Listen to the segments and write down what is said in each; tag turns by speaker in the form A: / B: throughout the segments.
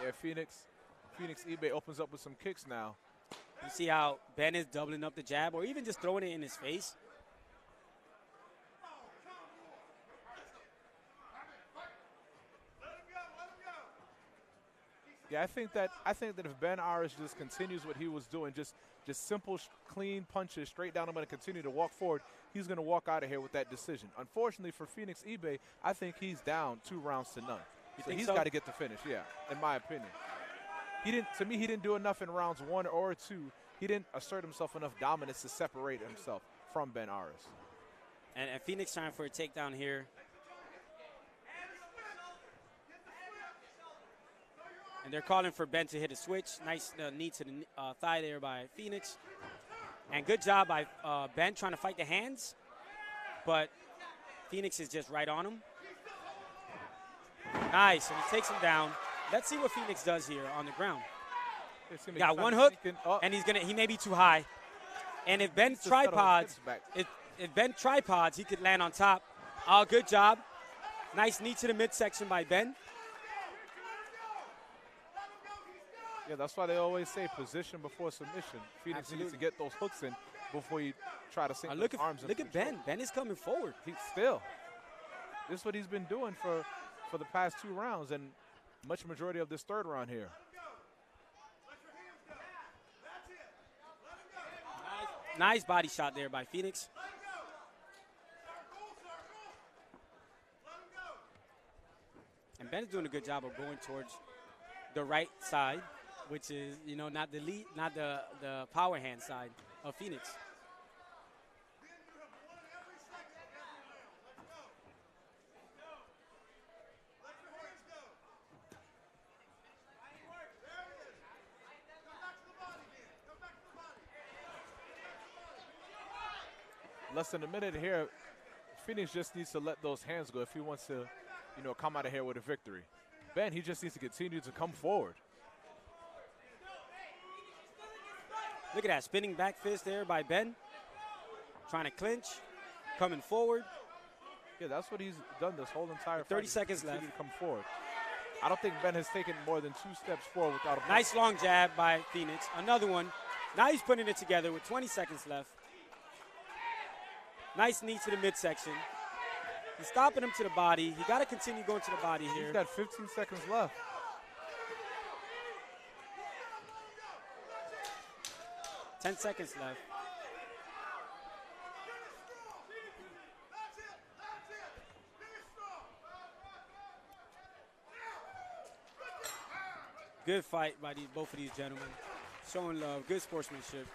A: Yeah, Phoenix eBay opens up with some kicks now.
B: You see how Ben is doubling up the jab or even just throwing it in his face.
A: Yeah, I think that if Ben Irish just continues what he was doing, just simple, clean punches straight down, I'm going to continue to walk forward. He's going to walk out of here with that decision. Unfortunately for Phoenix eBay, I think he's down 2 rounds to none. So he's got to get the finish. Yeah, in my opinion. To me, he didn't do enough in rounds 1 or 2. He didn't assert himself enough dominance to separate himself from Ben Irish.
B: And Phoenix trying for a takedown here. And they're calling for Ben to hit a switch. Nice knee to the thigh there by Phoenix. And good job by Ben trying to fight the hands. But Phoenix is just right on him. Nice, and he takes him down. Let's see what Phoenix does here on the ground. Got one hook, and he may be too high. And if Ben tripods, if Ben tripods, he could land on top. Good job. Nice knee to the midsection by Ben.
A: Yeah, that's why they always say position before submission. Phoenix needs to get those hooks in before you try to sink his arms.
B: Look at Ben. Ben is coming forward.
A: This is what he's been doing for the past 2 rounds and much majority of this 3rd round here.
B: Nice body shot there by Phoenix. And Ben is doing a good job of going towards the right side, which is, not the power hand side of Phoenix.
A: Less than a minute here. Phoenix just needs to let those hands go if he wants to, come out of here with a victory. Ben, he just needs to continue to come forward.
B: Look at that spinning back fist there by Ben. Trying to clinch, coming forward.
A: Yeah, that's what he's done this whole entire fight.
B: 30 seconds left.
A: To come forward. I don't think Ben has taken more than 2 steps forward without a
B: nice long jab by Phoenix. Another one. Now he's putting it together with 20 seconds left. Nice knee to the midsection. He's stopping him to the body. He got to continue going to the body here.
A: He's got 15 seconds left.
B: Ten seconds left. Good fight by both of these gentlemen. Showing love, good sportsmanship.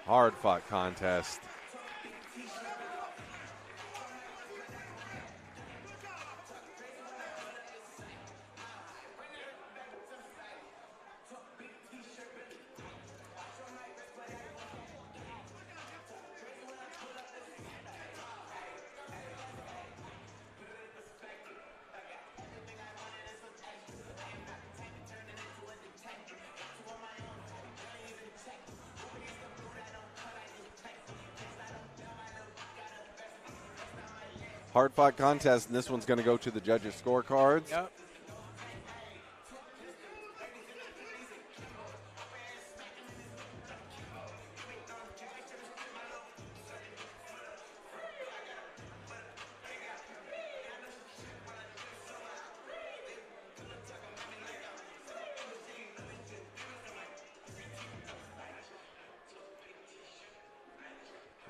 C: Hard-fought contest. Hard-fought contest, and this one's going to go to the judges' scorecards.
B: Yep.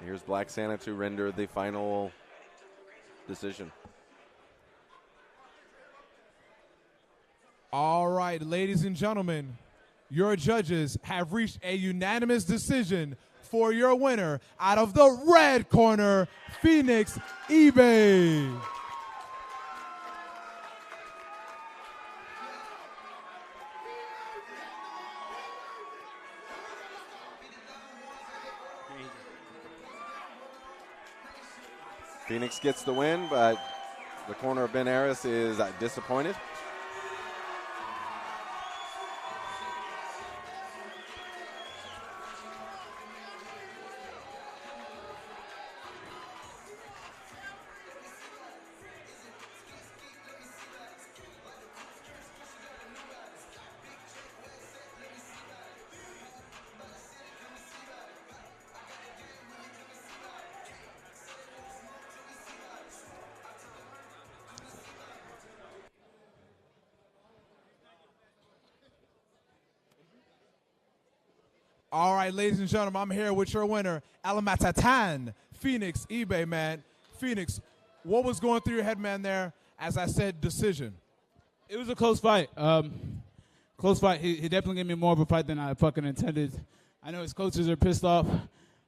C: Here's Black Santa to render the final decision.
D: All right, ladies and gentlemen, your judges have reached a unanimous decision for your winner out of the red corner, Phoenix eBay.
C: Phoenix gets the win, but the corner of Ben Aris is disappointed.
D: All right, ladies and gentlemen, I'm here with your winner, Alamatatan, Phoenix eBay, man. Phoenix, what was going through your head, man, there? As I said, decision.
E: It was a close fight. Close fight. He definitely gave me more of a fight than I fucking intended. I know his coaches are pissed off.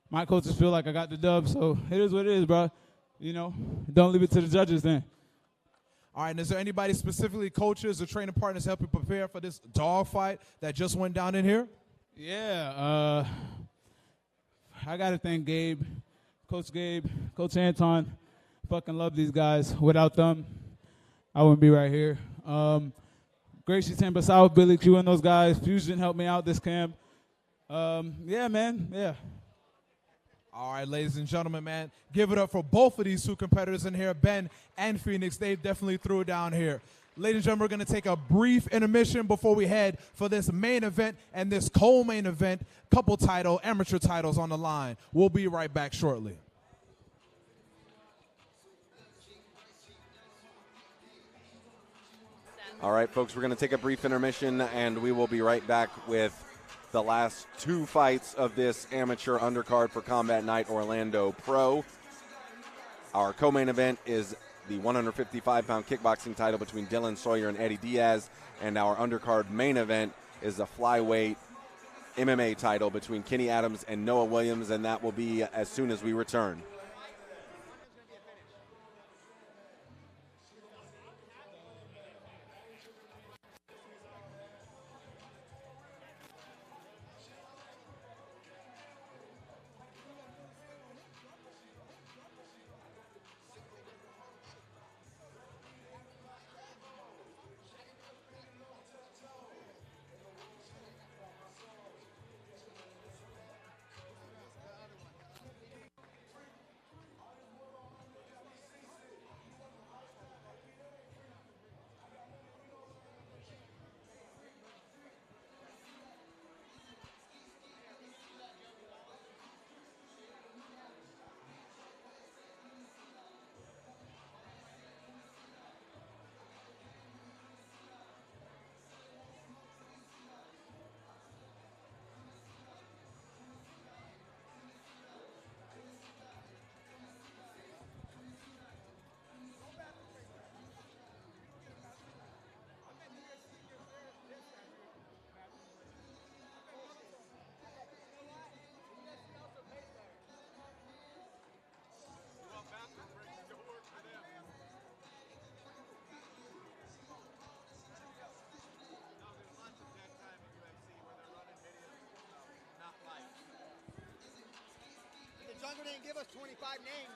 E: My coaches feel like I got the dub, so it is what it is, bro. You know, don't leave it to the judges then.
D: All right, and is there anybody specifically, coaches or training partners, help you prepare for this dog fight that just went down in here?
E: Yeah, I got to thank Gabe, Coach Anton. Fucking love these guys. Without them, I wouldn't be right here. Gracie Tambasau, Billy Q, and those guys. Fusion helped me out this camp. Yeah, man, yeah.
D: All right, ladies and gentlemen, man, give it up for both of these two competitors in here, Ben and Phoenix. They definitely threw it down here. Ladies and gentlemen, we're going to take a brief intermission before we head for this main event and this co-main event, couple title, amateur titles on the line. We'll be right back shortly.
C: All right, folks, we're going to take a brief intermission, and we will be right back with the last two fights of this amateur undercard for Combat Night Orlando Pro. Our co-main event is the 155-pound kickboxing title between Dylan Sawyer and Eddie Diaz, and our undercard main event is the flyweight MMA title between Kenny Adams and Noah Williams, and that will be as soon as we return.
F: Jungle didn't give us 25 names.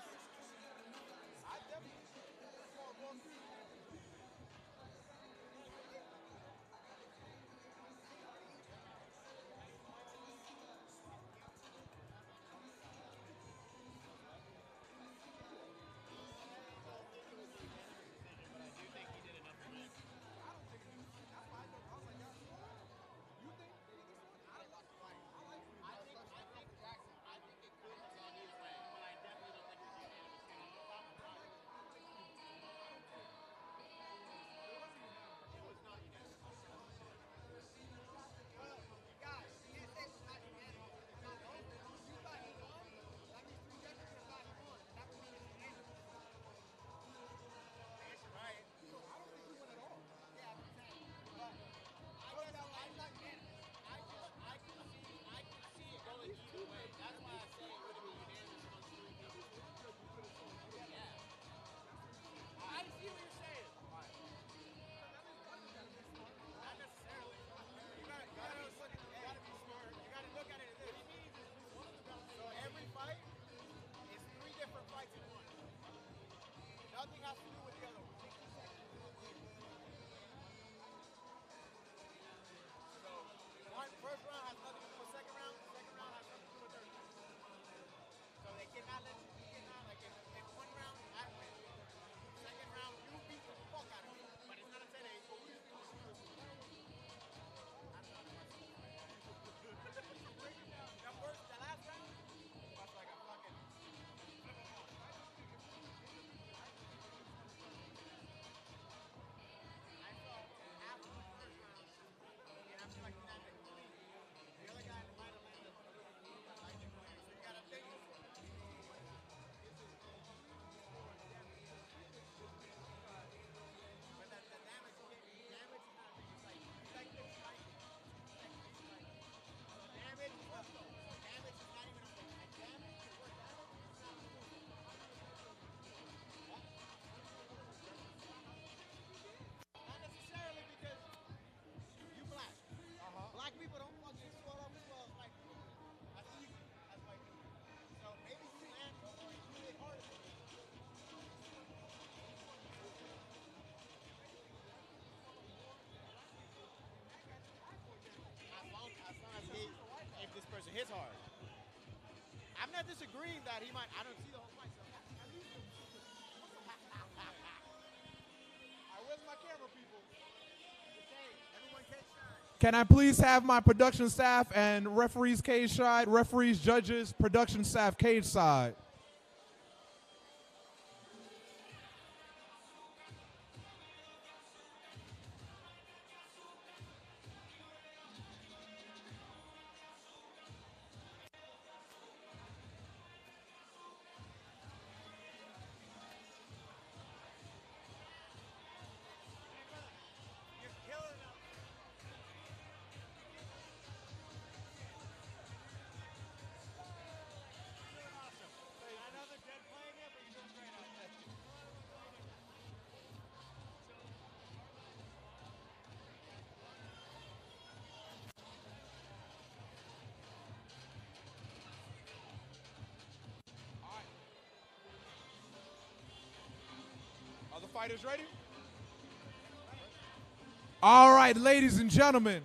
F: that. He might. I don't see the whole fight. So. Where's my camera, people? Everyone cage side.
D: Can I please have my production staff and referees cage side, referees, judges, production staff cage side? Are the fighters ready? All right, ladies and gentlemen,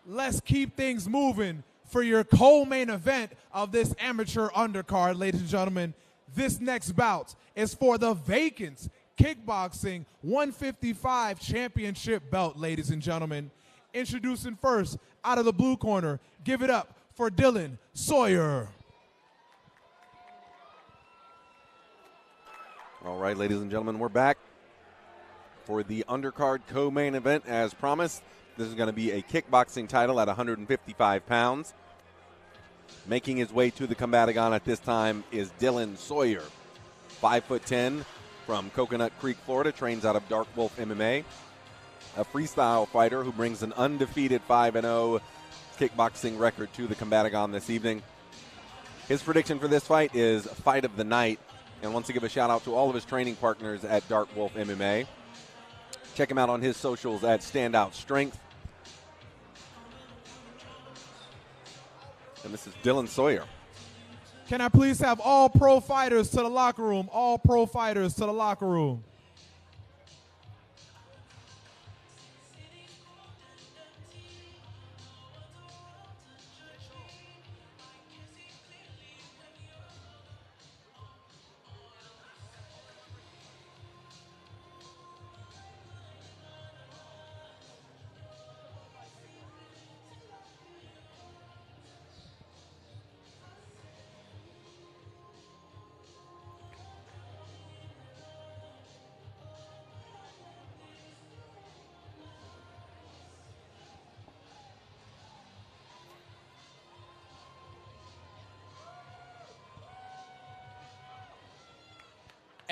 D: let's keep things moving for your co-main event of this amateur undercard, ladies and gentlemen. This next bout is for the vacant kickboxing 155 championship belt, ladies and gentlemen. Introducing first, out of the blue corner, give it up for Dylan Sawyer.
C: All right, ladies and gentlemen, we're back for the undercard co-main event. As promised, this is going to be a kickboxing title at 155 pounds. Making his way to the Combatagon at this time is Dylan Sawyer, 5'10", from Coconut Creek, Florida, trains out of Dark Wolf MMA, a freestyle fighter who brings an undefeated 5-0 kickboxing record to the Combatagon this evening. His prediction for this fight is fight of the night, and wants to give a shout out to all of his training partners at Dark Wolf MMA. Check him out on his socials at Standout Strength. And this is Dylan Sawyer.
D: Can I please have all pro fighters to the locker room? All pro fighters to the locker room.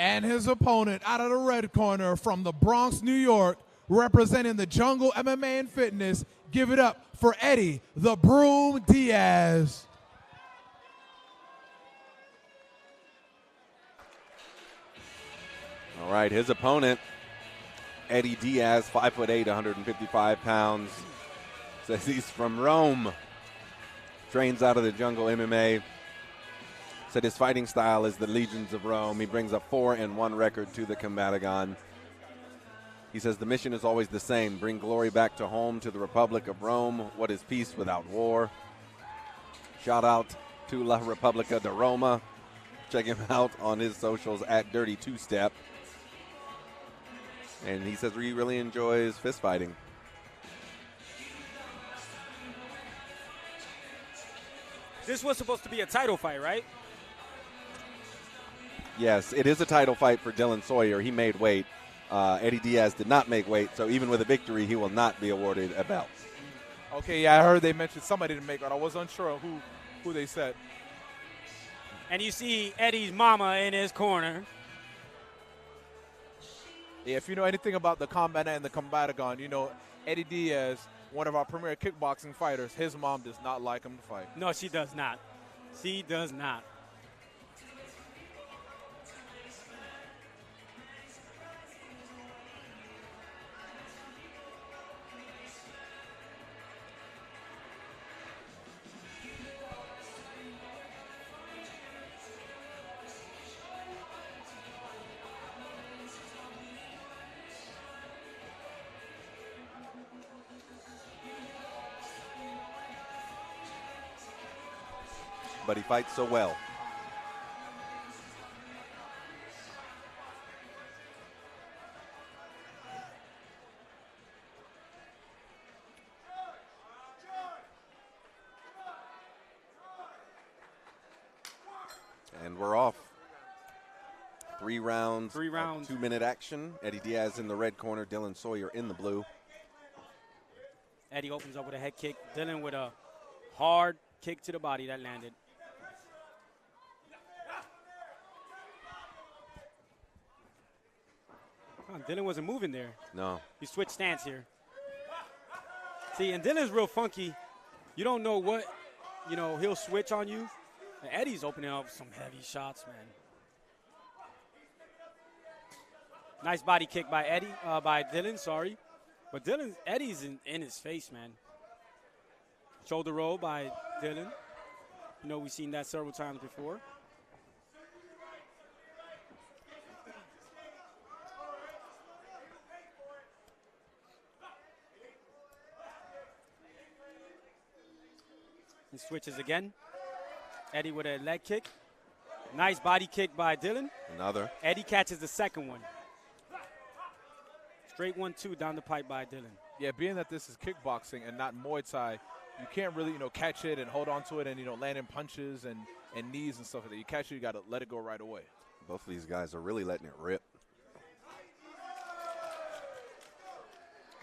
D: And his opponent out of the red corner from the Bronx, New York, representing the Jungle MMA and Fitness, give it up for Eddie the Broom Diaz.
C: All right, his opponent, Eddie Diaz, 5'8", 155 pounds. Says he's from Rome. Trains out of the Jungle MMA. Said his fighting style is the Legions of Rome. He brings a 4-1 record to the Combatagon. He says the mission is always the same: bring glory back to home, to the Republic of Rome. What is peace without war? Shout out to La Repubblica de Roma. Check him out on his socials at Dirty Two Step. And he says he really enjoys fist fighting.
B: This was supposed to be a title fight, right?
C: Yes, it is a title fight for Dylan Sawyer. He made weight. Eddie Diaz did not make weight, so even with a victory, he will not be awarded a belt.
A: Okay, yeah, I heard they mentioned somebody to make it. I was unsure who they said.
B: And you see Eddie's mama in his corner.
A: Yeah, if you know anything about the Combat and the Combatagon, you know Eddie Diaz, one of our premier kickboxing fighters, his mom does not like him to fight.
B: No, she does not. She does not.
C: But he fights so well. we're off. 3 rounds.
B: 3 rounds.
C: 2-minute action. Eddie Diaz in the red corner. Dylan Sawyer in the blue.
B: Eddie opens up with a head kick. Dylan with a hard kick to the body that landed. Dylan wasn't moving there.
C: No.
B: He switched stance here. See, and Dylan's real funky. You don't know what, he'll switch on you. And Eddie's opening up some heavy shots, man. Nice body kick by Dylan, sorry. But Eddie's in his face, man. Shoulder roll by Dylan. We've seen that several times before. He switches again. Eddie with a leg kick. Nice body kick by Dylan.
C: Another.
B: Eddie catches the second one. Straight 1-2 down the pipe by Dylan.
A: Yeah, being that this is kickboxing and not Muay Thai, you can't really, catch it and hold on to it and, land in punches and knees and stuff like that. You catch it, you got to let it go right away.
C: Both of these guys are really letting it rip.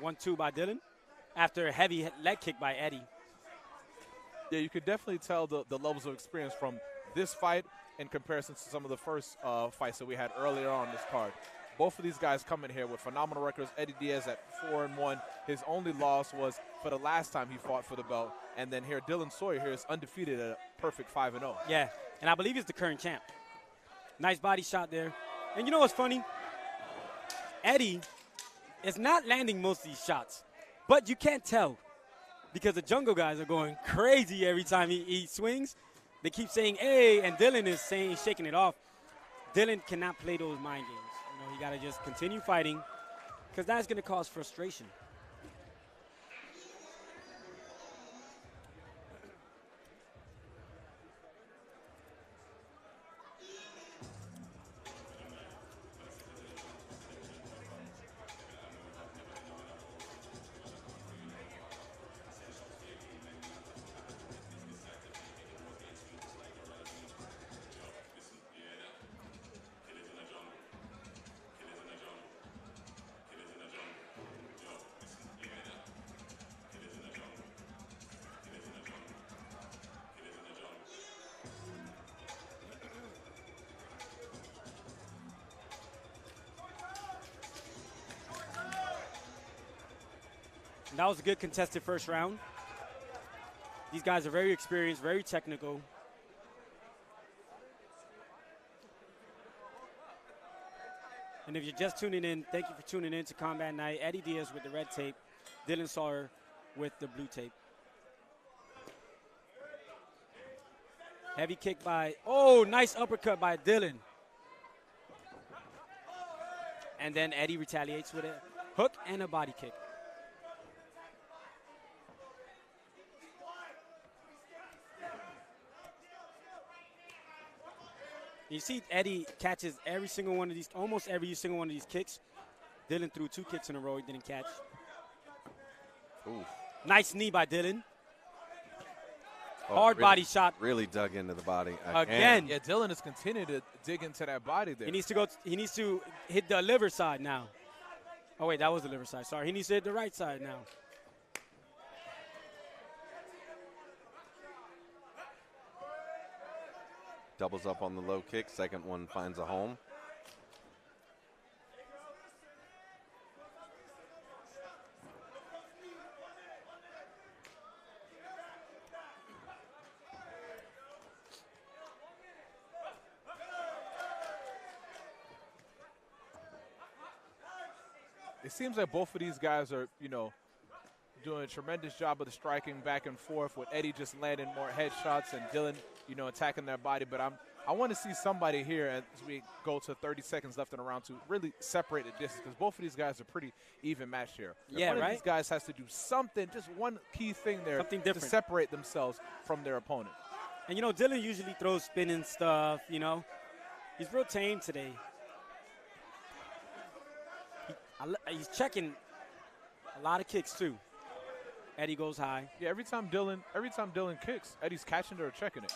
B: 1-2 by Dylan after a heavy leg kick by Eddie.
A: Yeah, you could definitely tell the levels of experience from this fight in comparison to some of the first fights that we had earlier on this card. Both of these guys come in here with phenomenal records. Eddie Diaz at 4-1. His only loss was for the last time he fought for the belt. And then here, Dylan Sawyer here is undefeated at a perfect 5-0.
B: Yeah, and I believe he's the current champ. Nice body shot there. And you know what's funny? Eddie is not landing most of these shots, but you can't tell because the Jungle guys are going crazy every time he swings. They keep saying, hey, and Dylan is shaking it off. Dylan cannot play those mind games. He got to just continue fighting because that's going to cause frustration. That was a good contested first round. These guys are very experienced, very technical. And if you're just tuning in, thank you for tuning in to Combat Night. Eddie Diaz with the red tape, Dylan Sawyer with the blue tape. Heavy kick nice uppercut by Dylan. And then Eddie retaliates with a hook and a body kick. You see Eddie catches almost every single one of these kicks. Dylan threw 2 kicks in a row he didn't catch.
C: Ooh.
B: Nice knee by Dylan. Hard body shot.
C: Really dug into the body
B: again.
A: Yeah, Dylan is continuing to dig into that body there.
B: He needs to hit the liver side now. Oh wait, that was the liver side. Sorry, he needs to hit the right side now.
C: Doubles up on the low kick. Second one finds a home.
A: It seems like both of these guys are, doing a tremendous job of the striking back and forth, with Eddie just landing more headshots and Dylan, attacking their body. But I want to see somebody here as we go to 30 seconds left in the round to really separate the distance, because both of these guys are pretty even matched here.
B: Yeah,
A: one
B: right?
A: of these guys has to do something, just one key thing there to separate themselves from their opponent.
B: And, Dylan usually throws spinning stuff, He's real tame today. He's checking a lot of kicks, too. Eddie goes high.
A: Yeah, every time Dylan kicks, Eddie's catching it or checking it.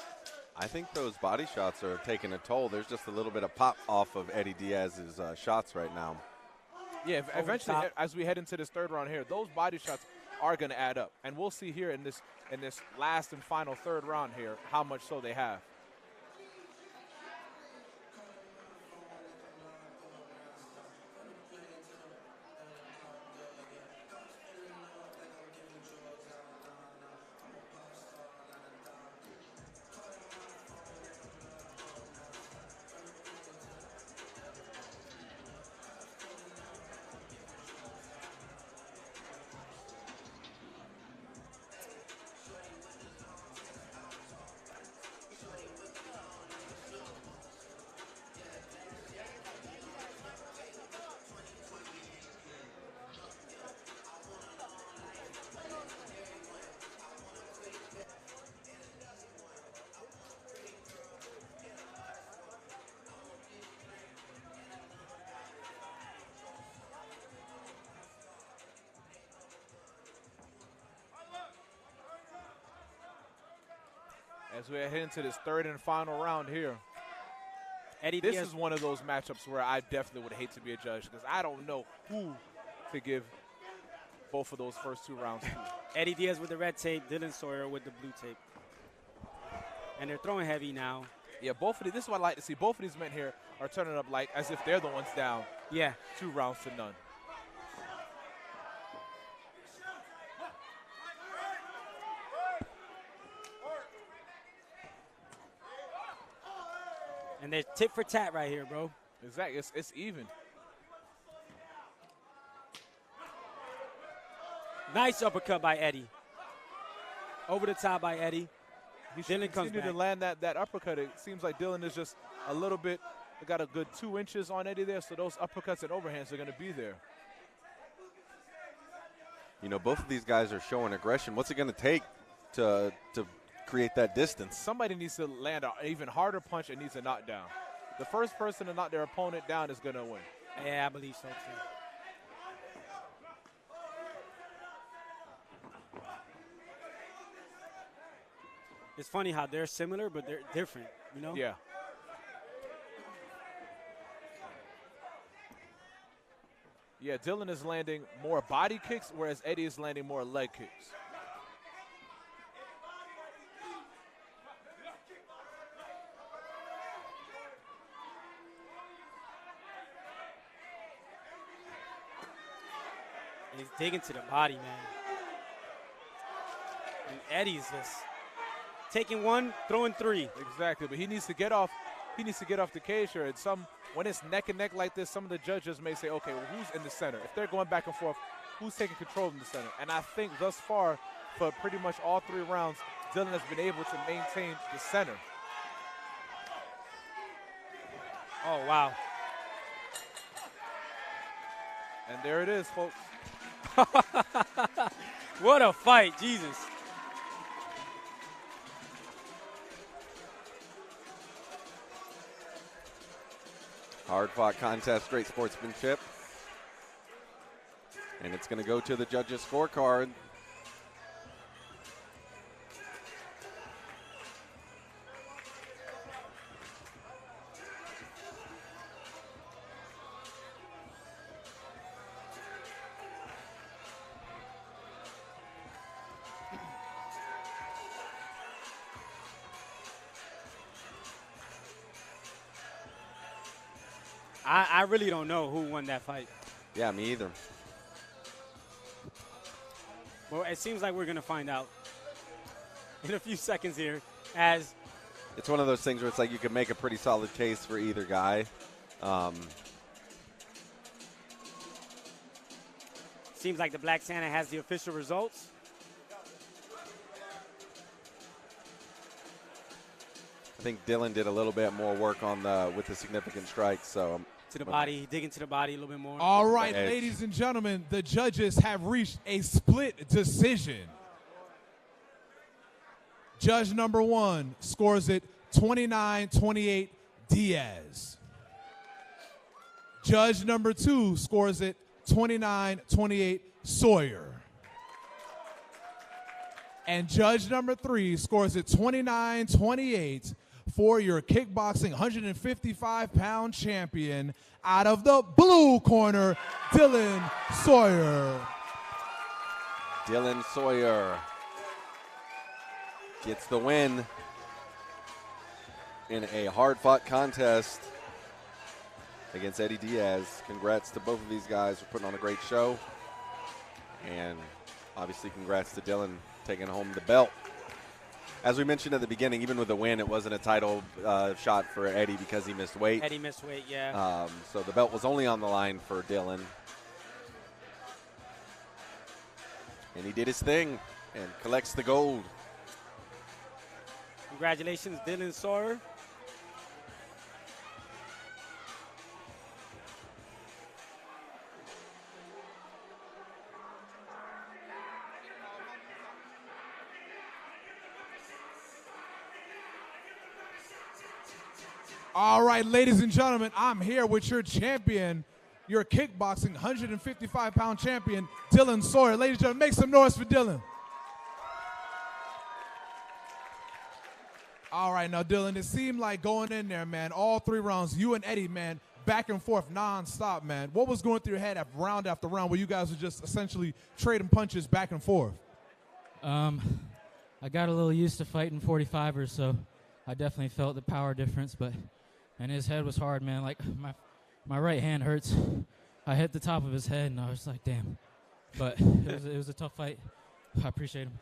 C: I think those body shots are taking a toll. There's just a little bit of pop off of Eddie Diaz's shots right now.
A: Yeah, eventually, as we head into this third round here, those body shots are going to add up. And we'll see here in this last and final third round here how much so they have. As we head into this third and final round here,
B: Eddie
A: this
B: Diaz
A: is one of those matchups where I definitely would hate to be a judge because I don't know who to give both of those first 2 rounds to.
B: Eddie Diaz with the red tape, Dylan Sawyer with the blue tape. And they're throwing heavy now.
A: Yeah, this is what I like to see. Both of these men here are turning up like as if they're the ones down.
B: Yeah.
A: 2 rounds to none.
B: And they're tit for tat right here, bro.
A: Exactly. It's even.
B: Nice uppercut by Eddie. Over the top by Eddie.
A: He should continue to land that uppercut. It seems like Dylan is just a little bit, got a good 2 inches on Eddie there, so those uppercuts and overhands are going to be there.
C: You know, both of these guys are showing aggression. What's it going to take to create that distance?
A: Somebody needs to land an even harder punch and needs a knockdown. The first person to knock their opponent down is going to win.
B: Yeah, I believe so too. It's funny how they're similar, but they're different, you know?
A: Yeah. Yeah, Dylan is landing more body kicks, whereas Eddie is landing more leg kicks.
B: And he's digging to the body, man. And Eddie's just taking 1, throwing 3.
A: Exactly, but he needs to get off. He needs to get off the cage here. And when it's neck and neck like this, some of the judges may say, okay, well, who's in the center? If they're going back and forth, who's taking control in the center? And I think thus far, for pretty much all 3 rounds, Dylan has been able to maintain the center.
B: Oh, wow.
A: And there it is, folks.
B: What a fight, Jesus.
C: Hard-fought contest, great sportsmanship. And it's going to go to the judges' scorecard.
B: I really don't know who won that fight.
C: Yeah, me either.
B: Well, it seems like we're going to find out in a few seconds here as
C: it's one of those things where it's like you can make a pretty solid case for either guy.
B: Seems like the Black Santa has the official results.
C: I think Dylan did a little bit more work on with the significant strikes. So
B: to the body, digging to the body a little bit more.
D: All right, ladies and gentlemen, the judges have reached a split decision. Judge number 1 scores it 29-28 Diaz. Judge number 2 scores it 29-28 Sawyer. And judge number 3 scores it 29-28 for your kickboxing 155-pound champion, out of the blue corner, Dylan Sawyer.
C: Dylan Sawyer gets the win in a hard-fought contest against Eddie Diaz. Congrats to both of these guys for putting on a great show. And obviously congrats to Dylan taking home the belt. As we mentioned at the beginning, even with the win, it wasn't a title shot for Eddie because he missed weight.
B: Eddie missed weight, yeah.
C: So the belt was only on the line for Dylan. And he did his thing and collects the gold.
B: Congratulations, Dylan Sawyer.
D: All right, ladies and gentlemen, I'm here with your champion, your kickboxing 155-pound champion, Dylan Sawyer. Ladies and gentlemen, make some noise for Dylan. All right, now, Dylan, it seemed like going in there, man, all 3 rounds, you and Eddie, man, back and forth nonstop, man. What was going through your head after round where you guys were just essentially trading punches back and forth?
G: I got a little used to fighting 45ers, so I definitely felt the power difference, and his head was hard, man. Like, my right hand hurts. I hit the top of his head, and I was like, damn. But it was a tough fight. I appreciate him.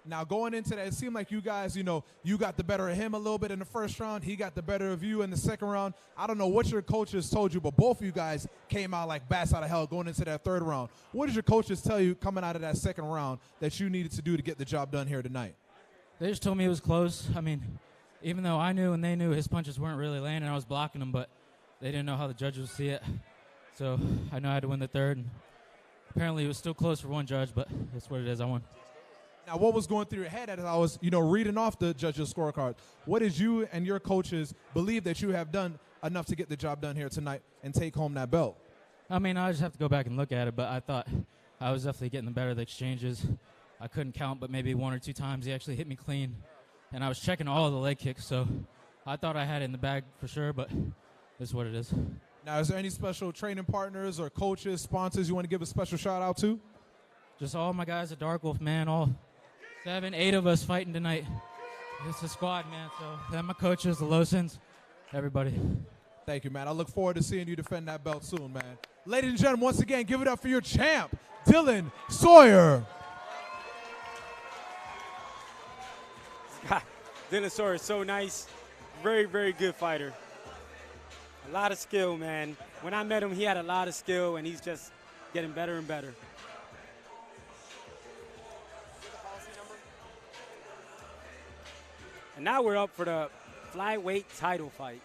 D: Now, going into that, it seemed like you guys, you got the better of him a little bit in the first round. He got the better of you in the second round. I don't know what your coaches told you, but both of you guys came out like bats out of hell going into that third round. What did your coaches tell you coming out of that second round that you needed to do to get the job done here tonight?
G: They just told me it was close. I mean, even though I knew and they knew his punches weren't really landing, I was blocking them, but they didn't know how the judges would see it. So I know I had to win the third. And apparently it was still close for one judge, but that's what it is. I won.
D: Now, what was going through your head as I was, reading off the judges' scorecard? What did you and your coaches believe that you have done enough to get the job done here tonight and take home that belt?
G: I mean, I just have to go back and look at it, but I thought I was definitely getting the better of the exchanges. I couldn't count, but maybe 1 or 2 times he actually hit me clean. And I was checking all of the leg kicks, so I thought I had it in the bag for sure, but it's what it is.
D: Now, is there any special training partners or coaches, sponsors you want to give a special shout out to?
G: Just all my guys at Dark Wolf, man, all 7, 8 of us fighting tonight. It's a squad, man, so then my coaches, the Losons, everybody.
D: Thank you, man. I look forward to seeing you defend that belt soon, man. Ladies and gentlemen, once again, give it up for your champ, Dylan Sawyer.
B: Dylan Sawyer is so nice. Very, very good fighter. A lot of skill, man. When I met him, he had a lot of skill, and he's just getting better and better. And now we're up for the flyweight title fight.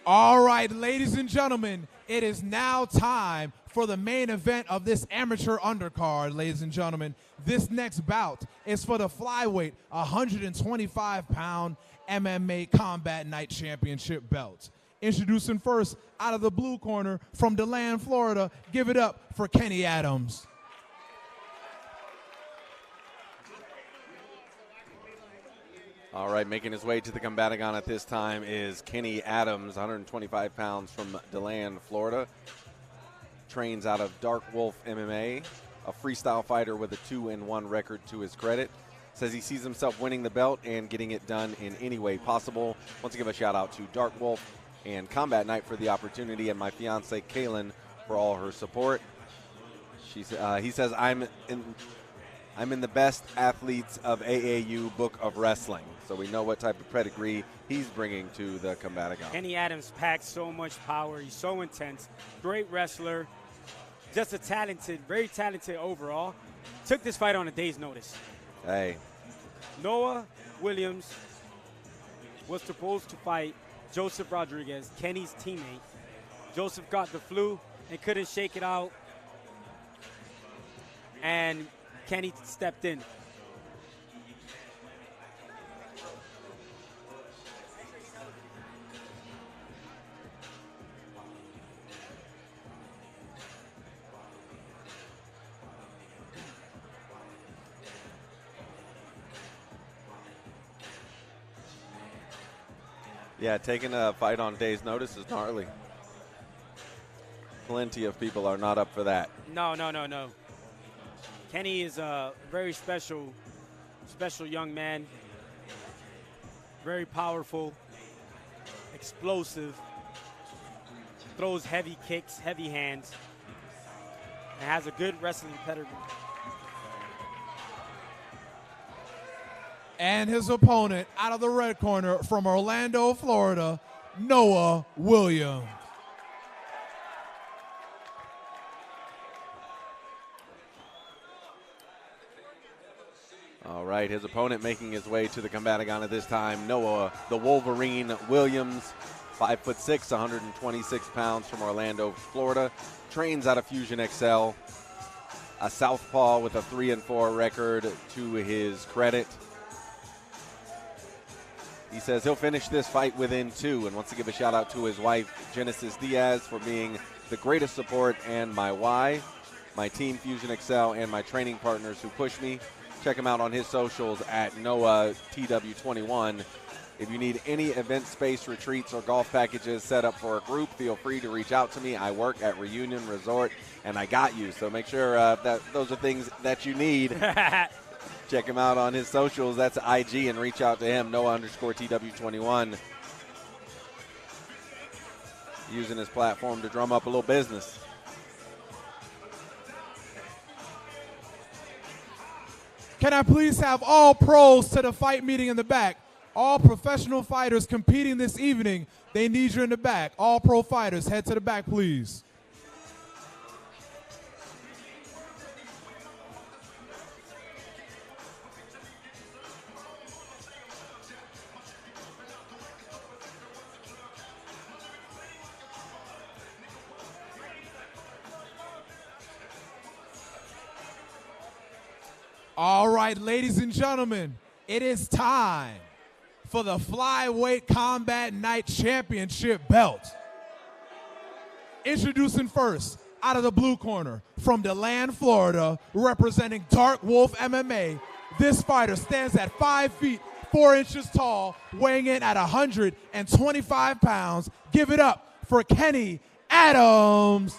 D: All right, ladies and gentlemen, it is now time for the main event of this amateur undercard, ladies and gentlemen. This next bout is for the flyweight 125-pound MMA Combat Night Championship belt. Introducing first, out of the blue corner from DeLand, Florida, give it up for Kenny Adams.
C: All right, making his way to the Combatagon at this time is Kenny Adams, 125 pounds from DeLand, Florida. Trains out of Dark Wolf MMA, a freestyle fighter with a 2-1 record to his credit. Says he sees himself winning the belt and getting it done in any way possible. Want to give a shout out to Dark Wolf and Combat Night for the opportunity, and my fiance Kaylin for all her support. He says, I'm in the best athletes of AAU book of wrestling. So we know what type of pedigree he's bringing to the Combatagon.
B: Kenny Adams packs so much power. He's so intense. Great wrestler. Just a talented, very talented overall. Took this fight on a day's notice.
C: Hey.
B: Noah Williams was supposed to fight Joseph Rodriguez, Kenny's teammate. Joseph got the flu and couldn't shake it out. and Kenny stepped in.
C: Yeah, taking a fight on day's notice is gnarly. Plenty of people are not up for that.
B: No. Kenny is a very special young man. Very powerful, explosive, throws heavy kicks, heavy hands, and has a good wrestling pedigree.
D: And his opponent out of the red corner from Orlando, Florida, Noah Williams.
C: All right, his opponent making his way to the Combatagon at this time, Noah the Wolverine Williams, 5'6", 126 pounds from Orlando, Florida, trains out of Fusion XL, a southpaw with a 3-4 record to his credit. He says he'll finish this fight within 2 and wants to give a shout out to his wife, Genesis Diaz, for being the greatest support and my why, my team Fusion XL, and my training partners who push me. Check him out on his socials at NoahTW21. If you need any event space, retreats, or golf packages set up for a group, feel free to reach out to me. I work at Reunion Resort, and I got you. So make sure that those are things that you need. Check him out on his socials. That's IG, and reach out to him, Noah_TW21. Using his platform to drum up a little business.
D: Can I please have all pros to the fight meeting in the back? All professional fighters competing this evening, they need you in the back. All pro fighters, head to the back, please. All right, ladies and gentlemen, it is time for the Flyweight Combat Night Championship belt. Introducing first, out of the blue corner, from DeLand, Florida, representing Dark Wolf MMA, this fighter stands at 5 feet, 4 inches tall, weighing in at 125 pounds. Give it up for Kenny Adams.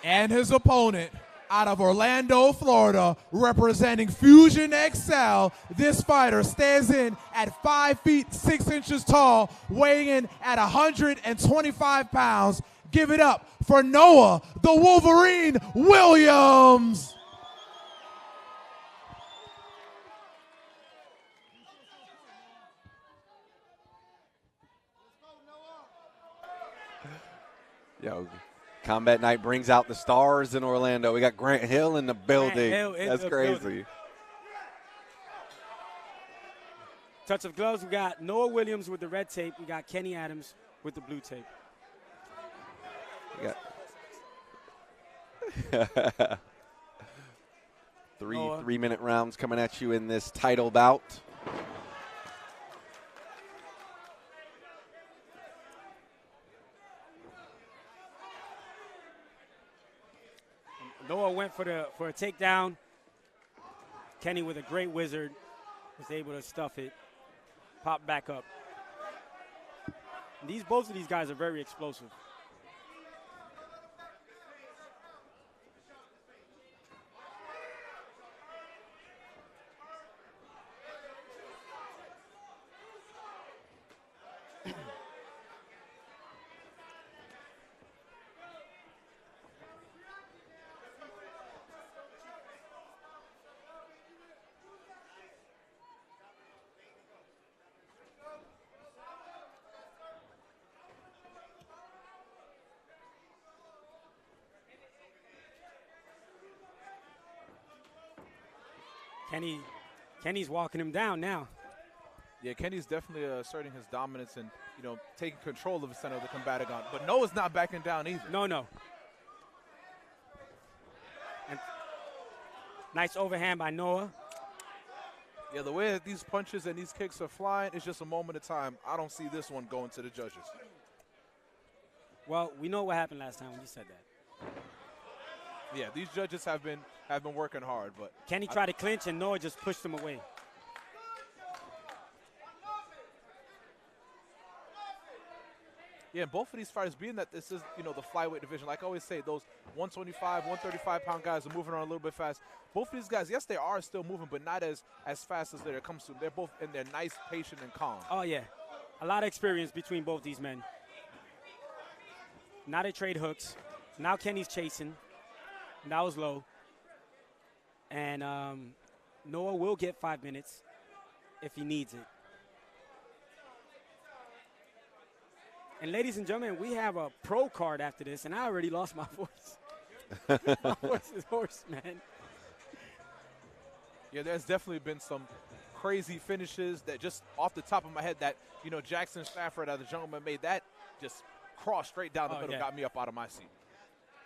D: And his opponent, out of Orlando, Florida, representing Fusion XL, this fighter stands in at 5 feet, 6 inches tall, weighing in at 125 pounds. Give it up for Noah the Wolverine Williams.
C: Yo, Combat Night brings out the stars in Orlando. We got Grant Hill in the building. That's crazy.
B: Building. Touch of gloves, we got Noah Williams with the red tape. We got Kenny Adams with the blue tape.
C: We got three-minute rounds coming at you in this title bout.
B: Noah went for a takedown. Kenny, with a great wizard, was able to stuff it, pop back up. And both of these guys are very explosive. Kenny's walking him down now.
A: Yeah, Kenny's definitely asserting his dominance and, taking control of the center of the Combatagon. But Noah's not backing down either.
B: No. Nice overhand by Noah.
A: Yeah, the way that these punches and these kicks are flying, it's just a moment of time. I don't see this one going to the judges.
B: Well, we know what happened last time when you said that.
A: Yeah, these judges have been working hard, but
B: Kenny tried to clinch and Noah just pushed him away.
A: Yeah, both of these fighters, being that this is, the flyweight division, like I always say, those 125, 135-pound guys are moving on a little bit fast. Both of these guys, yes, they are still moving, but not as fast as it comes to them. They're both in there nice, patient, and calm.
B: Oh, yeah. A lot of experience between both these men. Now they trade hooks. Now Kenny's chasing. That was low. And Noah will get 5 minutes if he needs it. And ladies and gentlemen, we have a pro card after this, and I already lost my voice. My voice is hoarse, man.
A: Yeah, there's definitely been some crazy finishes that just off the top of my head that, Jackson Stafford, the gentleman, made that just cross straight down the middle, got me up out of my seat.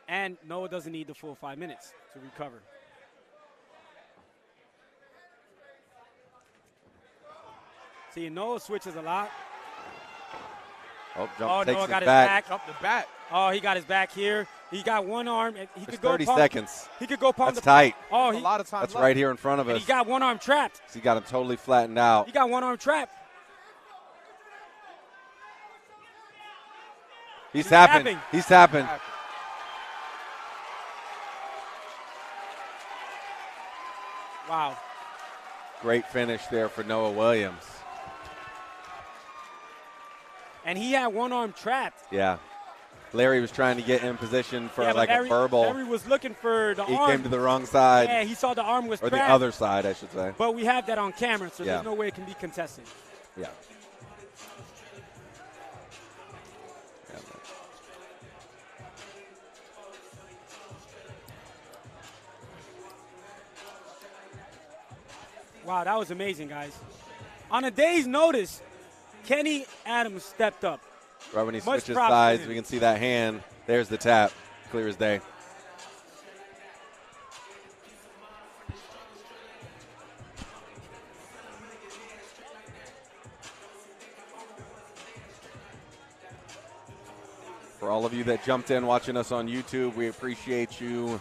B: And Noah doesn't need the full 5 minutes to recover. See, Noah switches a lot.
C: Oh, takes
B: Noah
C: his
B: got his
C: back.
A: Up the back.
B: Oh, he got his back here. He got one arm. He could go
C: 30 seconds.
B: He could go palm
C: That's tight.
B: Oh,
A: a lot of time
C: That's
A: left.
C: right here in front of us.
B: He got one arm trapped.
C: He got him totally flattened out.
B: He got one arm trapped.
C: He's tapping. He's tapping.
B: Wow.
C: Great finish there for Noah Williams.
B: And he had one arm trapped.
C: Yeah. Larry was trying to get in position for a
B: Larry,
C: verbal.
B: Larry was looking for the arm.
C: He came to the wrong side.
B: Yeah, he saw the arm was trapped.
C: Or the other side, I should say.
B: But we have that on camera, so there's no way it can be contested.
C: Yeah.
B: Wow, that was amazing, guys. On a day's notice, Kenny Adams stepped up.
C: Right when he switches sides, we can see that hand. There's the tap, clear as day. For all of you that jumped in watching us on YouTube, we appreciate you.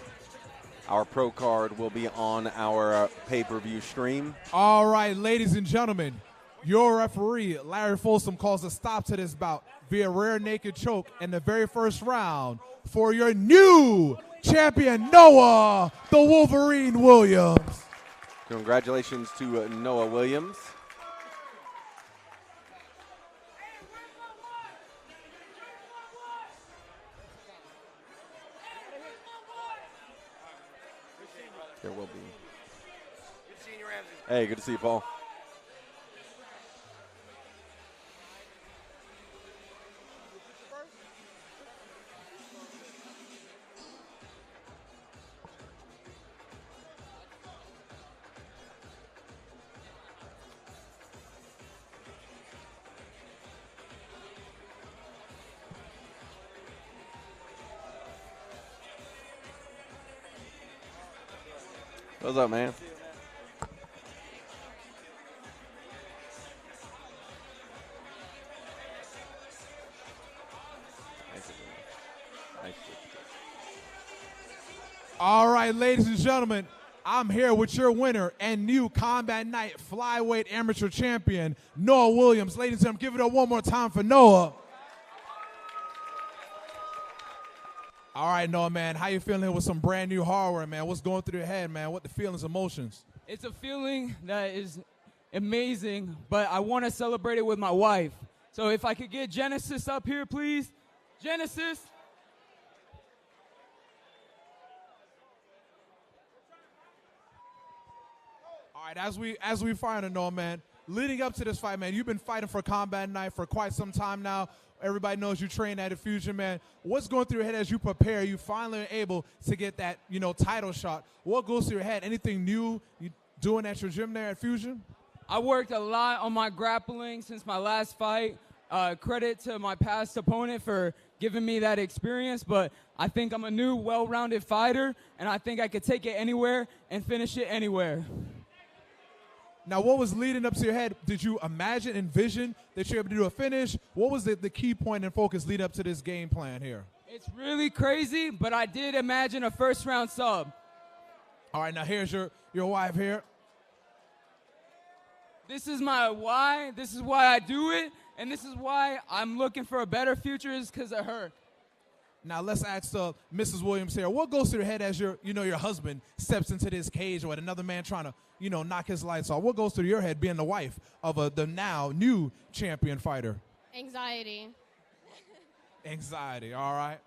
C: Our pro card will be on our pay-per-view stream.
D: All right, ladies and gentlemen, your referee, Larry Folsom, calls a stop to this bout via rear naked choke in the very first round for your new champion, Noah the Wolverine Williams.
C: Congratulations to Noah Williams. There will be.
F: Good seeing you, Ramsey.
C: Hey, good to see you, Paul. What's up, man?
D: All right, ladies and gentlemen, I'm here with your winner and new Combat Night Flyweight Amateur Champion, Noah Williams. Ladies and gentlemen, give it up one more time for Noah. All right, Noah, man, how you feeling here with some brand new hardware, man? What's going through your head, man? What the feelings, emotions?
H: It's a feeling that is amazing, but I want to celebrate it with my wife. So if I could get Genesis up here, please. Genesis.
D: All right, as we find it, Noah, man, leading up to this fight, man, you've been fighting for Combat Night for quite some time now. Everybody knows you train at Fusion, man. What's going through your head as you prepare? You finally are able to get that, title shot. What goes through your head? Anything new you doing at your gym there at Fusion?
H: I worked a lot on my grappling since my last fight. Credit to my past opponent for giving me that experience, but I think I'm a new, well-rounded fighter, and I think I could take it anywhere and finish it anywhere.
D: Now, what was leading up to your head? Did you imagine, envision that you're able to do a finish? What was the key point and focus leading up to this game plan here?
H: It's really crazy, but I did imagine a first-round sub.
D: All right, now here's your wife here.
H: This is my why. This is why I do it, and this is why I'm looking for a better future is because of her.
D: Now let's ask Mrs. Williams here. What goes through your head as your husband steps into this cage with another man trying to, knock his lights off? What goes through your head being the wife of the now new champion fighter?
I: Anxiety.
D: Anxiety, all right.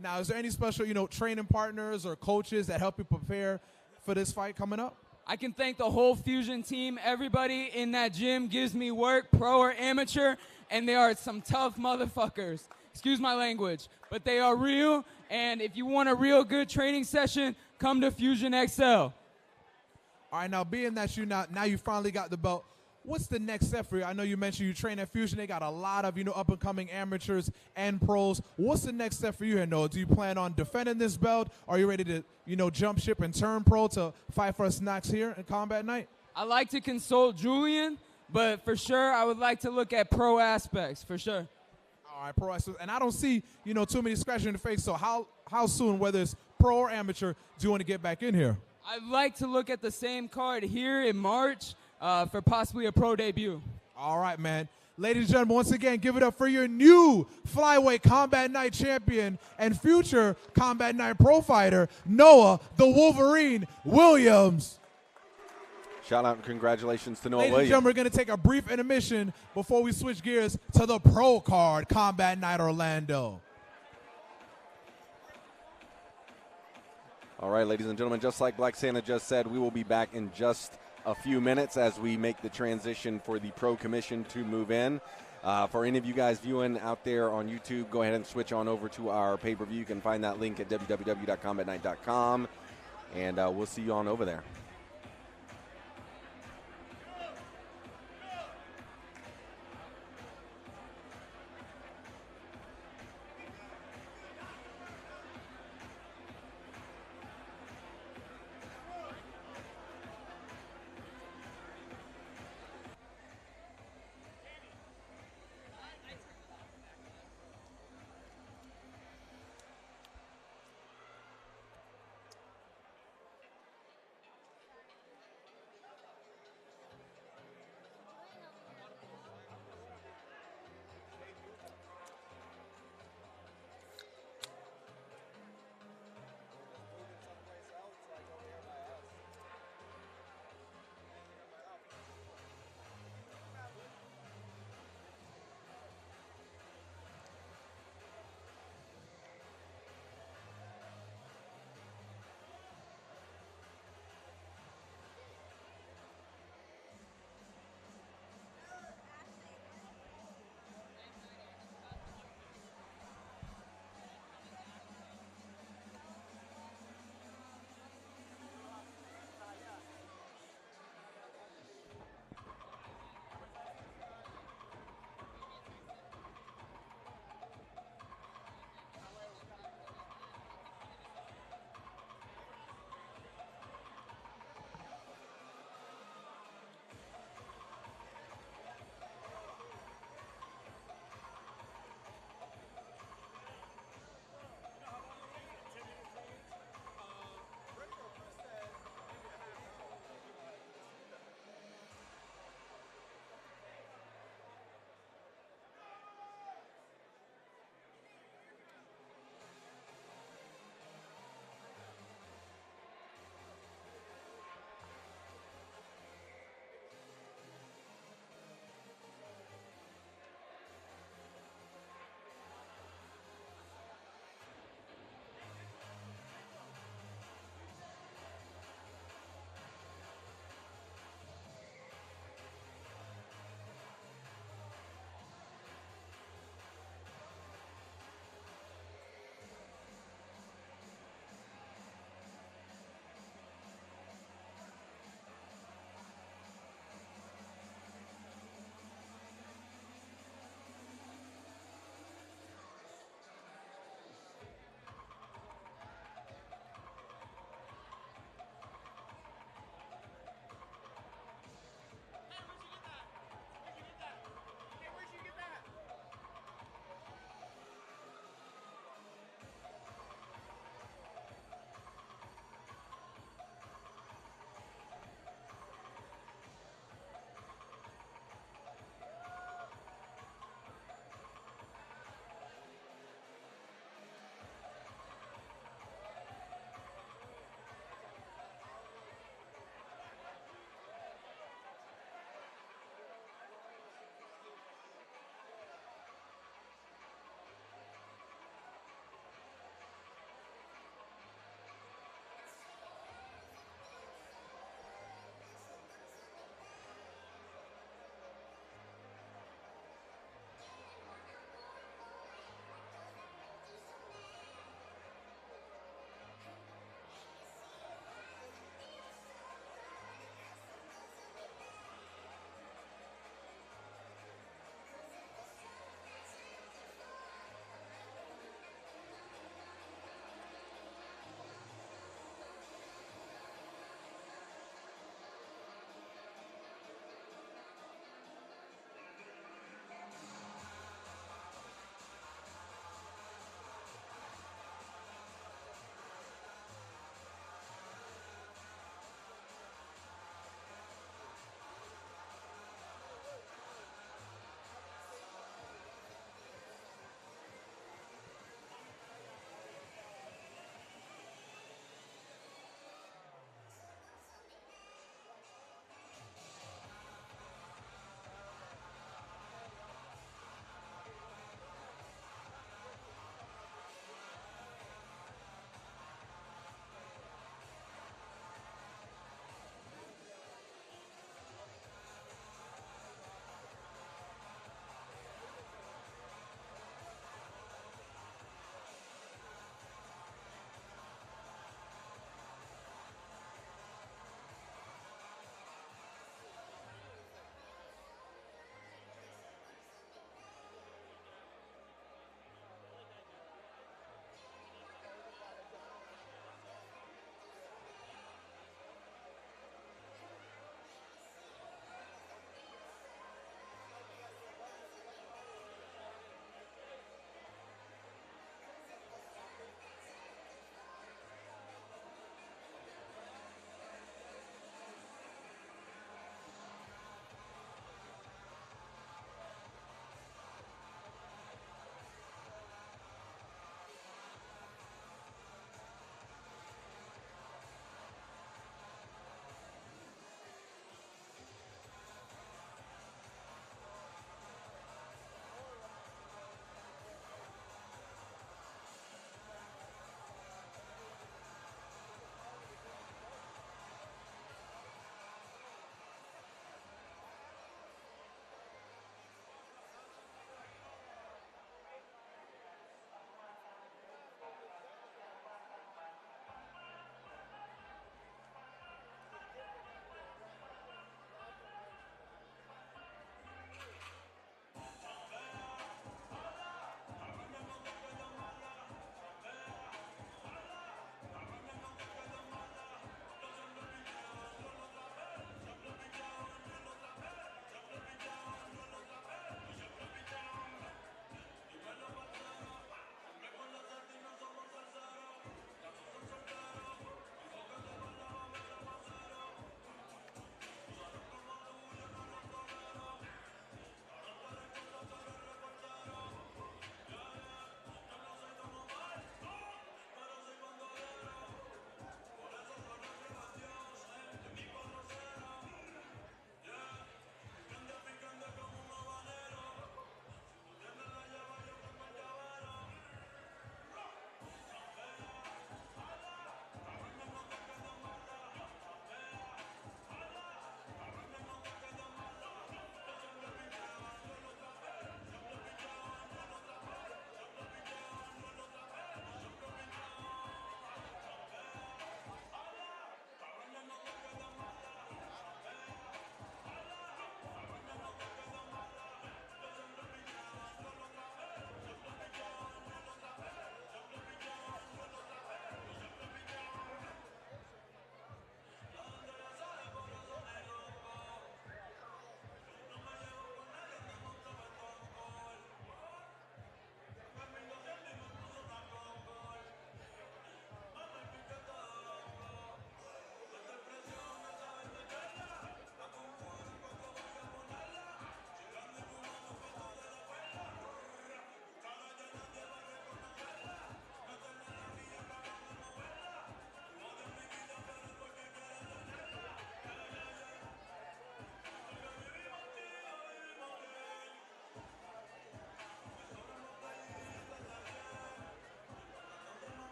D: Now, is there any special, training partners or coaches that help you prepare for this fight coming up?
H: I can thank the whole Fusion team. Everybody in that gym gives me work, pro or amateur, and they are some tough motherfuckers. Excuse my language, but they are real, and if you want a real good training session, come to Fusion XL.
D: All right, now being that now you finally got the belt, what's the next step for you? I know you mentioned you train at Fusion. They got a lot of, up-and-coming amateurs and pros. What's the next step for you here, Noah? Do you plan on defending this belt? Are you ready to, jump ship and turn pro to fight for us next here in Combat Night?
H: I like to consult Julian, but for sure I would like to look at pro aspects, for sure.
D: All right, pro aspects. And I don't see, too many scratches in the face. So how soon, whether it's pro or amateur, do you want to get back in here?
H: I'd like to look at the same card here in March for possibly a pro debut.
D: All right, man. Ladies and gentlemen, once again, give it up for your new Flyweight Combat Night champion and future Combat Night pro fighter, Noah the Wolverine Williams.
C: Shout out and congratulations to Noah
D: Ladies
C: Williams.
D: and gentlemen, we're going to take a brief intermission before we switch gears to the pro card, Combat Night Orlando.
C: All right, ladies and gentlemen, just like Black Santa just said, we will be back in just a few minutes as we make the transition for the Pro Commission to move in. For any of you guys viewing out there on YouTube, go ahead and switch on over to our pay-per-view. You can find that link at www.combatnight.com, and we'll see you on over there.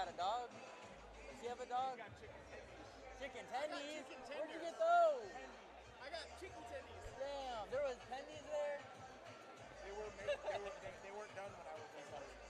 I: got a dog? Does he have a dog?
F: I got chicken tendies.
I: Chicken tendies?
F: Chicken
I: Where'd you
F: tenders.
I: get those?
F: I got chicken tendies.
I: Damn, there was tendies there?
F: They weren't done when I was in college.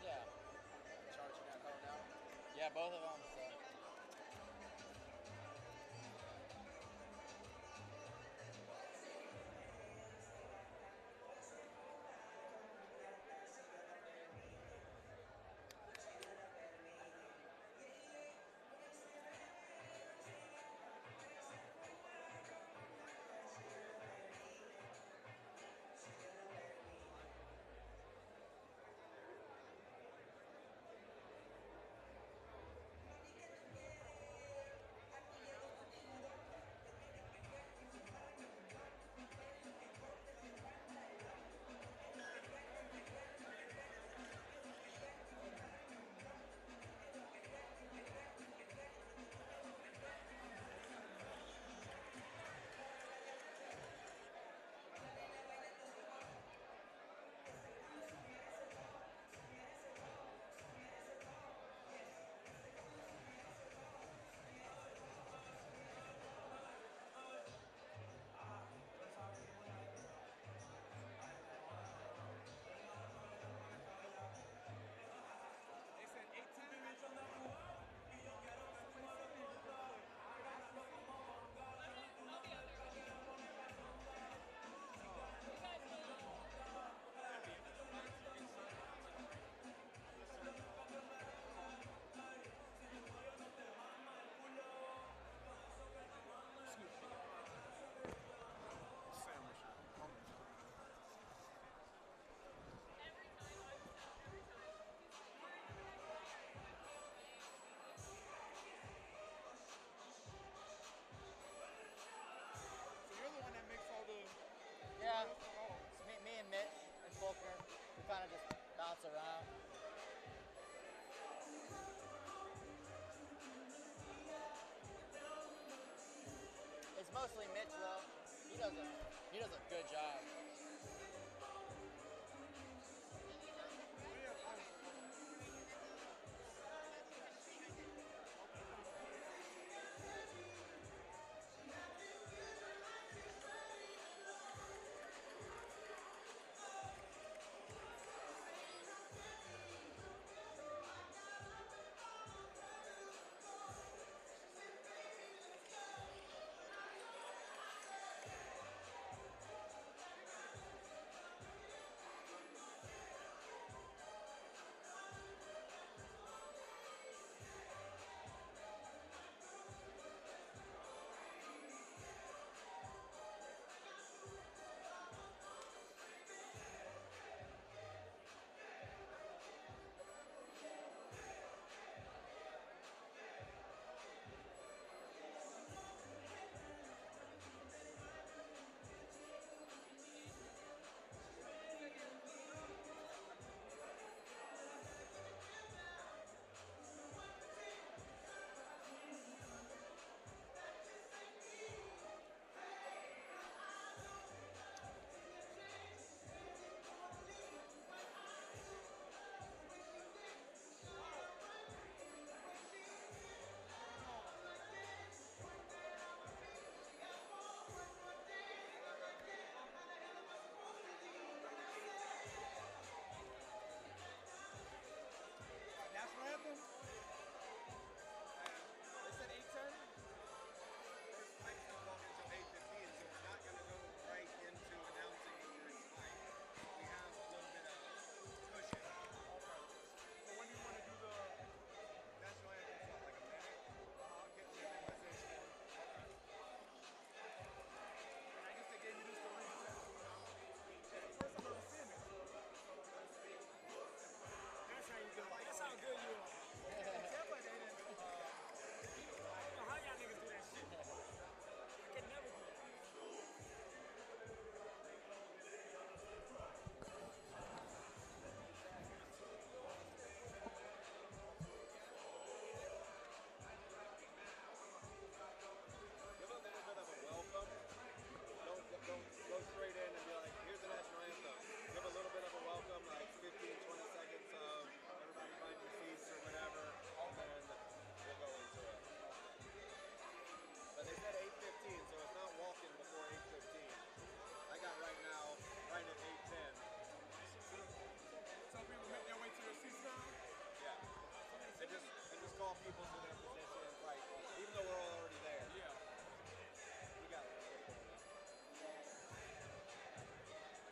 I: Yeah.
F: Charging that hoe now.
I: Yeah, both of them. So. Yeah, it's me and Mitch and Faulkner, we kind of just bounce around. It's mostly Mitch though. He does a good job.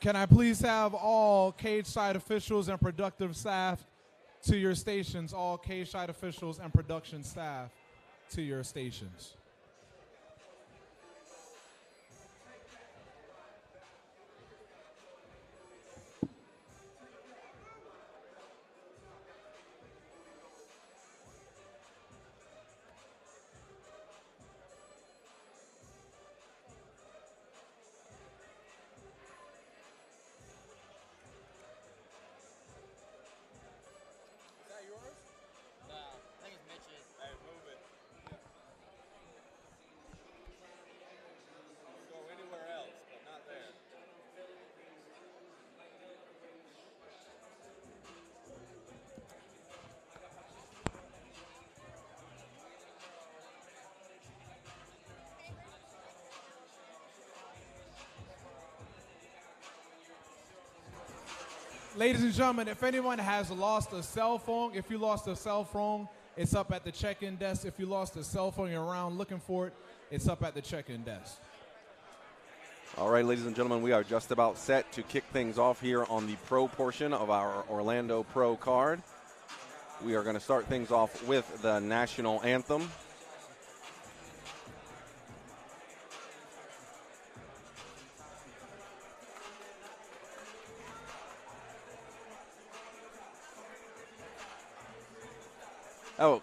D: Can I please have all cage side officials and productive staff to your stations? All cage side officials and production staff to your stations. Ladies and gentlemen, if anyone has lost a cell phone, if you lost a cell phone, it's up at the check-in desk. If you lost a cell phone, you're around looking for it, it's up at the check-in desk.
C: All right, ladies and gentlemen, we are just about set to kick things off here on the pro portion of our Orlando Pro card. We are going to start things off with the national anthem. Oh.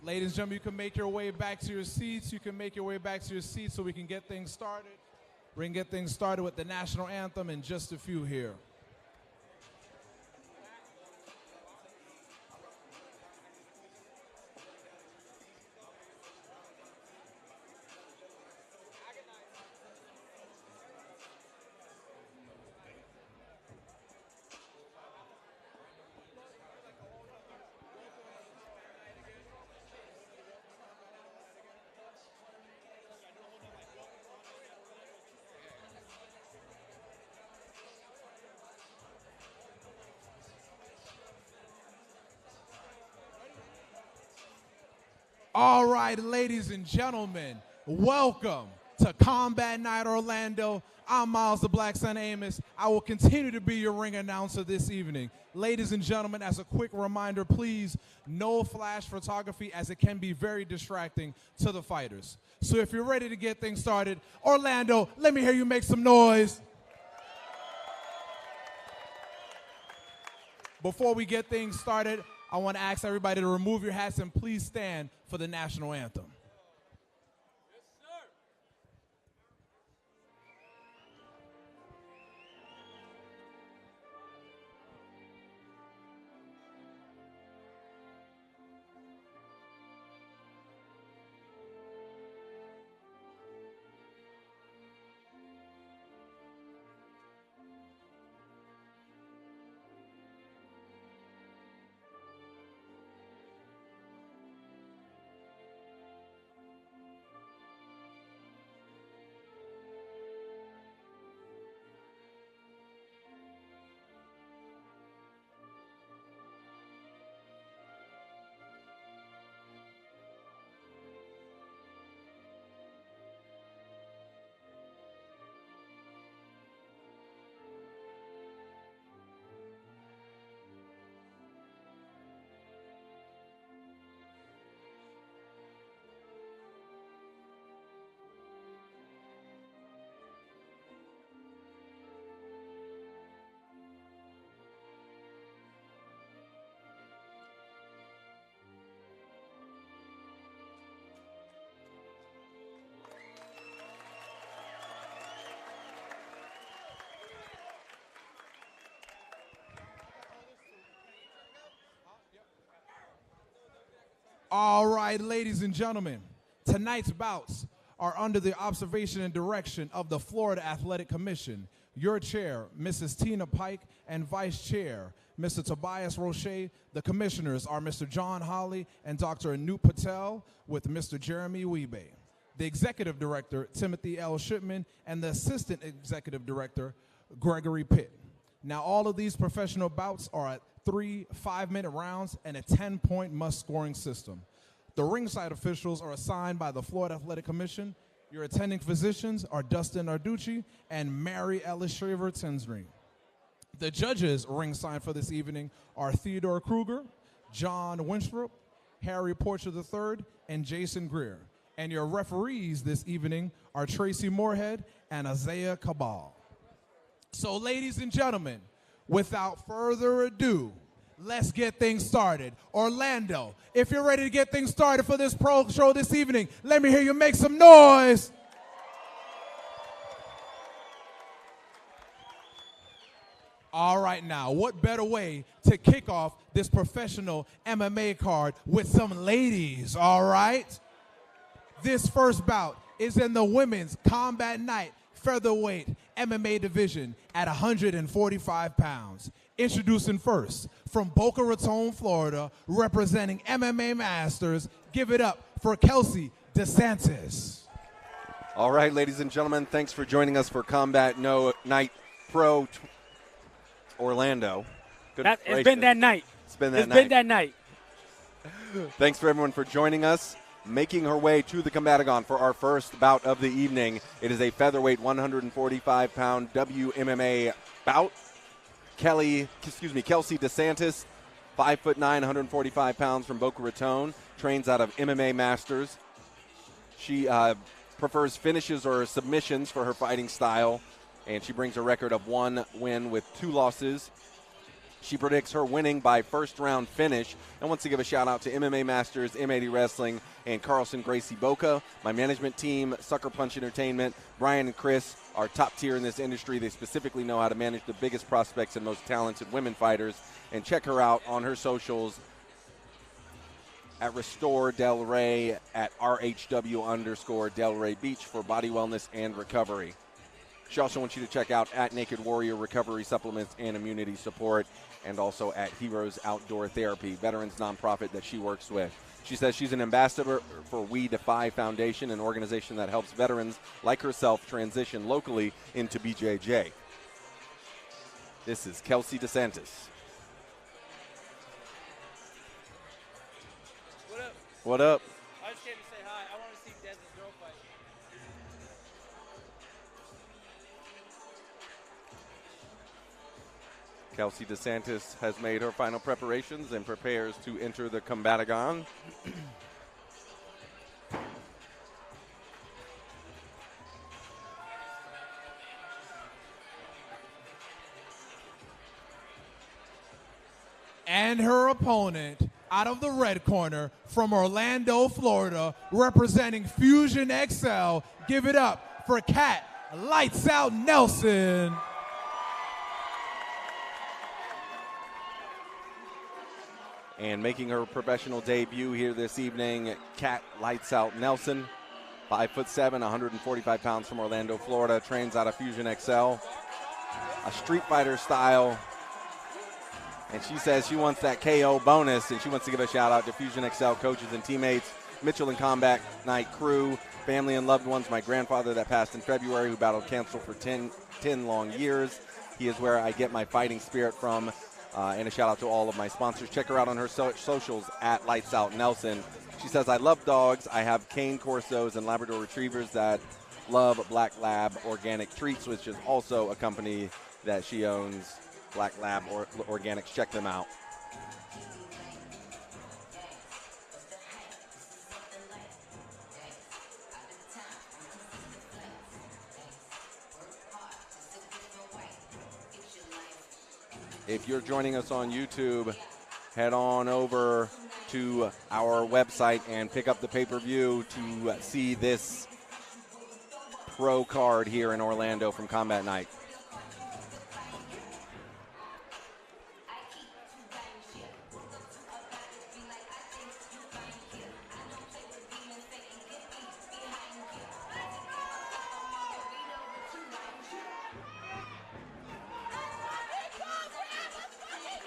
D: Ladies and gentlemen, you can make your way back to your seats. You can make your way back to your seats so we can get things started. We're going to get things started with the national anthem in just a few here. All right, ladies and gentlemen, welcome to Combat Night Orlando. I'm Miles the Black Sun Amos. I will continue to be your ring announcer this evening. Ladies and gentlemen, as a quick reminder, please, no flash photography as it can be very distracting to the fighters. So if you're ready to get things started, Orlando, let me hear you make some noise. Before we get things started, I want to ask everybody to remove your hats and please stand for the national anthem. All right, ladies and gentlemen, tonight's bouts are under the observation and direction of the Florida Athletic Commission. Your chair, Mrs. Tina Pike, and vice chair, Mr. Tobias Roche. The commissioners are Mr. John Holly and Dr. Anoop Patel with Mr. Jeremy Wiebe. The executive director, Timothy L. Shipman, and the assistant executive director, Gregory Pitt. Now, all of these professional bouts are at 3 5-minute rounds and a 10-point must-scoring system. The ringside officials are assigned by the Florida Athletic Commission. Your attending physicians are Dustin Narducci and Mary Ellis Shriver-Tinsgreen. The judges ringside for this evening are Theodore Kruger, John Winstrup, Harry Porcher III, and Jason Greer. And your referees this evening are Tracy Moorhead and Isaiah Cabal. So, ladies and gentlemen, without further ado, let's get things started. Orlando, if you're ready to get things started for this pro show this evening, let me hear you make some noise. All right, now, what better way to kick off this professional MMA card with some ladies, all right? This first bout is in the women's Combat Night featherweight MMA division at 145 pounds. Introducing first, from Boca Raton, Florida, representing MMA Masters, give it up for Kelsey DeSantis.
C: All right, ladies and gentlemen, thanks for joining us for Combat Night Pro Orlando.
B: It's been that night.
C: It's been that
B: night.
C: Thanks for everyone for joining us. Making her way to the Combatagon for our first bout of the evening. It is a featherweight 145-pound WMMA bout. Kelsey DeSantis, 5'9", 145 pounds from Boca Raton, trains out of MMA Masters. She prefers finishes or submissions for her fighting style, and she brings a record of 1 win with 2 losses. She predicts her winning by first-round finish. And wants to give a shout-out to MMA Masters, M80 Wrestling, and Carlson Gracie Boca, my management team, Sucker Punch Entertainment. Brian and Chris are top tier in this industry. They specifically know how to manage the biggest prospects and most talented women fighters. And check her out on her socials at Restore Del Rey, at RHW_Del Rey Beach for body wellness and recovery. She also wants you to check out at Naked Warrior Recovery Supplements and Immunity Support, and also at Heroes Outdoor Therapy, veterans nonprofit that she works with. She says she's an ambassador for We Defy Foundation, an organization that helps veterans like herself transition locally into BJJ. This is Kelsey DeSantis.
J: What up?
C: What up?
J: I just came to say hi. I want to see Dez's girl fight.
C: Kelsey DeSantis has made her final preparations and prepares to enter the Combatagon.
D: And her opponent, out of the red corner, from Orlando, Florida, representing Fusion XL, give it up for Kat Lights Out Nelson.
C: And making her professional debut here this evening, Kat Lights Out Nelson, 5'7", 145 pounds from Orlando, Florida, trains out of Fusion XL, a Street Fighter style. And she says she wants that KO bonus, and she wants to give a shout out to Fusion XL coaches and teammates, Mitchell and Combat Night crew, family and loved ones. My grandfather that passed in February, who battled cancer for 10 long years. He is where I get my fighting spirit from. And a shout out to all of my sponsors. Check her out on her socials at Lights Out Nelson. She says, I love dogs. I have cane corsos and Labrador retrievers that love Black Lab Organic Treats, which is also a company that she owns, Black Lab Organics. Check them out. If you're joining us on YouTube, head on over to our website and pick up the pay-per-view to see this pro card here in Orlando from Combat Night.